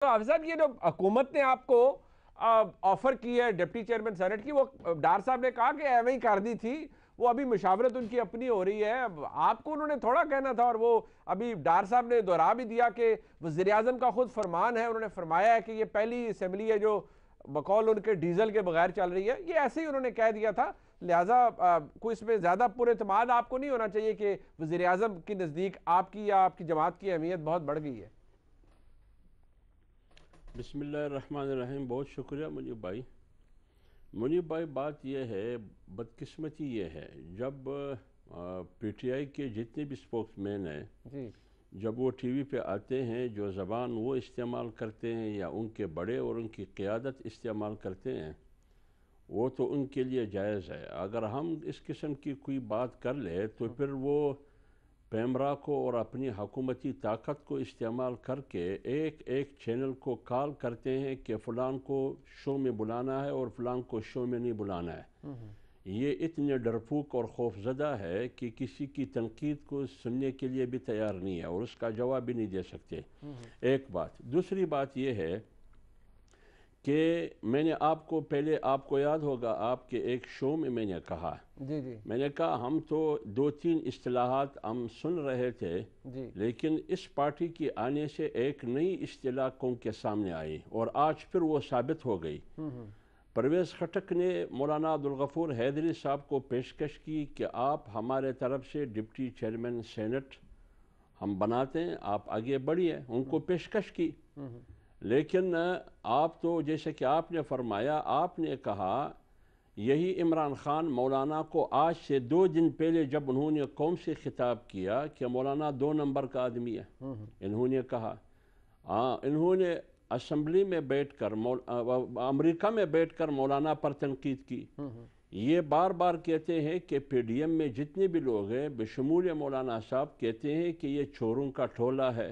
تو حافظ صاحب یہ جو حکومت نے آپ کو آفر کی ہے ڈپٹی چیئرمین سینٹ کی، وہ ڈار صاحب نے کہا کہ ایویں ہی کر دی تھی، وہ ابھی مشاورت ان کی اپنی ہو رہی ہے، آپ کو انہوں نے تھوڑا کہنا تھا۔ اور وہ ابھی ڈار صاحب نے دہرا بھی دیا کہ وزیر اعظم کا خود فرمان ہے، انہوں نے فرمایا ہے کہ یہ پہلی اسمبلی ہے جو بقول ان کے ڈیزل کے بغیر چل رہی ہے، یہ ایسے ہی انہوں نے کہہ دیا تھا۔ لہٰذا کوئی اس میں زیادہ پر اعتماد آپ کو نہیں ہونا چاہیے کہ وزیر اعظم کے نزدیک آپ کی یا آپ کی جماعت کی اہمیت بہت بڑھ گئی ہے۔ بسم اللہ الرحمن الرحیم۔ بہت شکریہ منیب بھائی۔ بات یہ ہے، بدقسمتی یہ ہے، جب پی ٹی آئی کے جتنے بھی سپوکس مین ہیں، جی جب وہ ٹی وی پہ آتے ہیں، جو زبان وہ استعمال کرتے ہیں یا ان کے بڑے اور ان کی قیادت استعمال کرتے ہیں، وہ تو ان کے لیے جائز ہے۔ اگر ہم اس قسم کی کوئی بات کر لیں تو پھر وہ پیمرا کو اور اپنی حکومتی طاقت کو استعمال کر کے ایک ایک چینل کو کال کرتے ہیں کہ فلان کو شو میں بلانا ہے اور فلان کو شو میں نہیں بلانا ہے۔ یہ اتنے ڈرپوک اور خوف زدہ ہے کہ کسی کی تنقید کو سننے کے لیے بھی تیار نہیں ہے اور اس کا جواب بھی نہیں دے سکتے۔ ایک بات۔ دوسری بات یہ ہے کہ میں نے آپ کو پہلے، آپ کو یاد ہوگا، آپ کے ایک شو میں نے کہا، جی جی میں نے کہا ہم تو دو تین اصطلاحات ہم سن رہے تھے، جی لیکن اس پارٹی کی آنے سے ایک نئی اصطلاح قوم کے سامنے آئی اور آج پھر وہ ثابت ہو گئی۔ پرویز خٹک نے مولانا عبدالغفور حیدری صاحب کو پیشکش کی کہ آپ ہمارے طرف سے ڈپٹی چیئرمین سینٹ ہم بناتے ہیں، آپ آگے بڑھیے، ان کو پیشکش کی۔ لیکن آپ تو جیسے کہ آپ نے فرمایا، آپ نے کہا، یہی عمران خان مولانا کو آج سے 2 دن پہلے جب انہوں نے قوم سے خطاب کیا کہ مولانا 2 نمبر کا آدمی ہے، انہوں نے کہا، انہوں نے اسمبلی میں بیٹھ کر امریکہ میں بیٹھ کر مولانا پر تنقید کی۔ یہ بار بار کہتے ہیں کہ پی ڈی ایم میں جتنے بھی لوگ ہیں بشمول مولانا صاحب کہتے ہیں کہ یہ چوروں کا ٹولہ ہے۔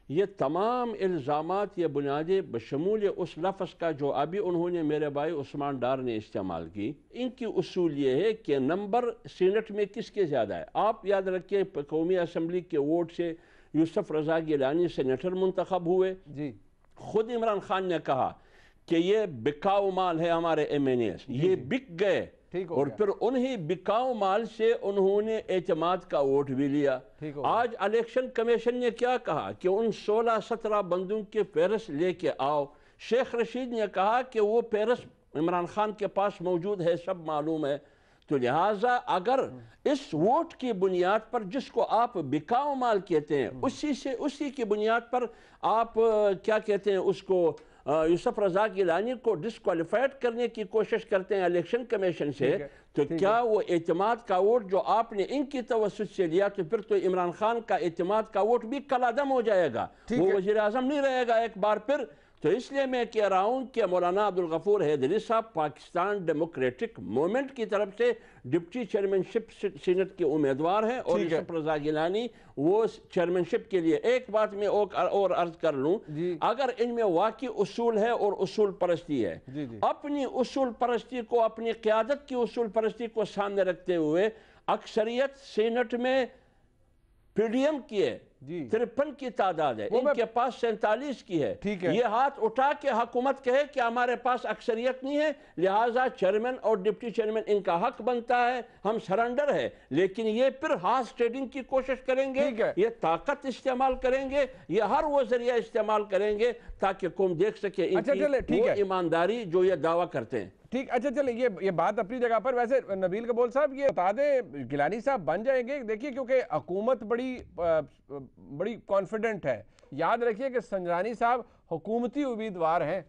یہ تمام الزامات، یہ بنیادیں بشمول اس لفظ کا جو ابھی انہوں نے میرے بھائی عثمان ڈار نے استعمال کی، ان کی اصول یہ ہے کہ نمبر سینٹ میں کس کے زیادہ ہے۔ آپ یاد رکھیں قومی اسمبلی کے ووٹ سے یوسف رضا گیلانی سینیٹر منتخب ہوئے۔ جی خود عمران خان نے کہا کہ یہ بکاؤ مال ہے ہمارے ایم این ایز، یہ بک گئے، اور پھر انہی بکاؤ مال سے انہوں نے اعتماد کا ووٹ بھی لیا۔ آج الیکشن کمیشن نے کیا کہا کہ ان 16-17 بندوں کے فہرست لے کے آؤ۔ شیخ رشید نے کہا کہ وہ فہرست عمران خان کے پاس موجود ہے، سب معلوم ہے۔ تو لہٰذا اگر اس ووٹ کی بنیاد پر، جس کو آپ بکاؤ مال کہتے ہیں، اسی کی بنیاد پر آپ کیا کہتے ہیں اس کو، یوسف رضا گیلانی کو ڈسکوالیفائڈ کرنے کی کوشش کرتے ہیں الیکشن کمیشن سے، تو کیا وہ اعتماد کا ووٹ جو آپ نے ان کی توسط سے لیا، تو پھر تو عمران خان کا اعتماد کا ووٹ بھی کالعدم ہو جائے گا، وہ وزیر اعظم نہیں رہے گا ایک بار پھر۔ تو اس لیے میں کہہ رہا ہوں کہ مولانا عبدالغفور حیدری صاحب پاکستان ڈیموکریٹک مومنٹ کی طرف سے ڈپٹی چیئرمین شپ سینٹ کے امیدوار ہیں، اور یوسف رضا گیلانی وہ چیئرمین شپ کے لیے۔ ایک بات میں اور عرض کر لوں، اگر ان میں واقعی اصول ہے اور اصول پرستی ہے، اپنی اصول پرستی کو، اپنی قیادت کی اصول پرستی کو سامنے رکھتے ہوئے، اکثریت سینٹ میں پی ڈی ایم کی ہے، 53 کی تعداد ہے، ان کے پاس 47 کی ہے، یہ ہاتھ اٹھا کے حکومت کہے کہ ہمارے پاس اکثریت نہیں ہے، لہٰذا چیئرمین اور ڈپٹی چیئرمین ان کا حق بنتا ہے، ہم سرنڈر ہے۔ لیکن یہ پھر ہارس ٹریڈنگ کی کوشش کریں گے، یہ طاقت استعمال کریں گے، یہ ہر وہ ذریعہ استعمال کریں گے تاکہ قوم دیکھ سکے ان کی وہ ایمانداری جو یہ دعویٰ کرتے ہیں۔ ٹھیک، اچھا چلیں، یہ بات اپنی جگہ پر۔ ویسے نبیل قبول صاحب یہ بتا دیں، گیلانی صاحب بن جائیں گے؟ دیکھیے کیونکہ حکومت بڑی کانفیڈنٹ ہے، یاد رکھیے کہ سنجرانی صاحب حکومتی امیدوار ہیں۔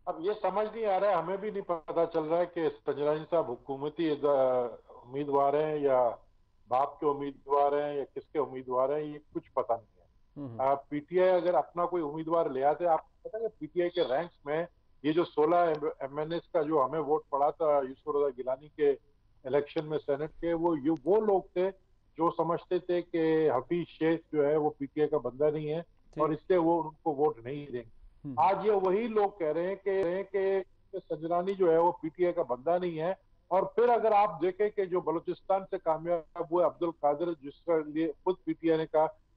اب یہ سمجھ نہیں آ رہا ہے، ہمیں بھی نہیں پتا چل رہا ہے کہ سنجرانی صاحب حکومتی امیدوار ہیں یا باپ کے امیدوار ہیں یا کس کے امیدوار ہیں، یہ کچھ پتہ نہیں ہے۔ پی ٹی آئی اگر اپنا کوئی امیدوار لے آتے، آپ کو پتا ہے کہ پی ٹی آئی کے رینکس میں یہ جو 16 ایم این ایس کا جو ہمیں ووٹ پڑا تھا یوسف رضا گیلانی کے الیکشن میں سینٹ کے، وہ لوگ تھے جو سمجھتے تھے کہ حفیظ شیخ جو ہے وہ پی ٹی آئی کا بندہ نہیں ہے اور اس لیے وہ ان کو ووٹ نہیں دیں گے۔ آج یہ وہی لوگ کہہ رہے ہیں کہ سنجرانی جو ہے وہ پی ٹی آئی کا بندہ نہیں ہے۔ اور پھر اگر آپ دیکھیں کہ جو بلوچستان سے کامیاب ہوئے عبد القادر، جس کے لیے خود پی ٹی آئی نے کہا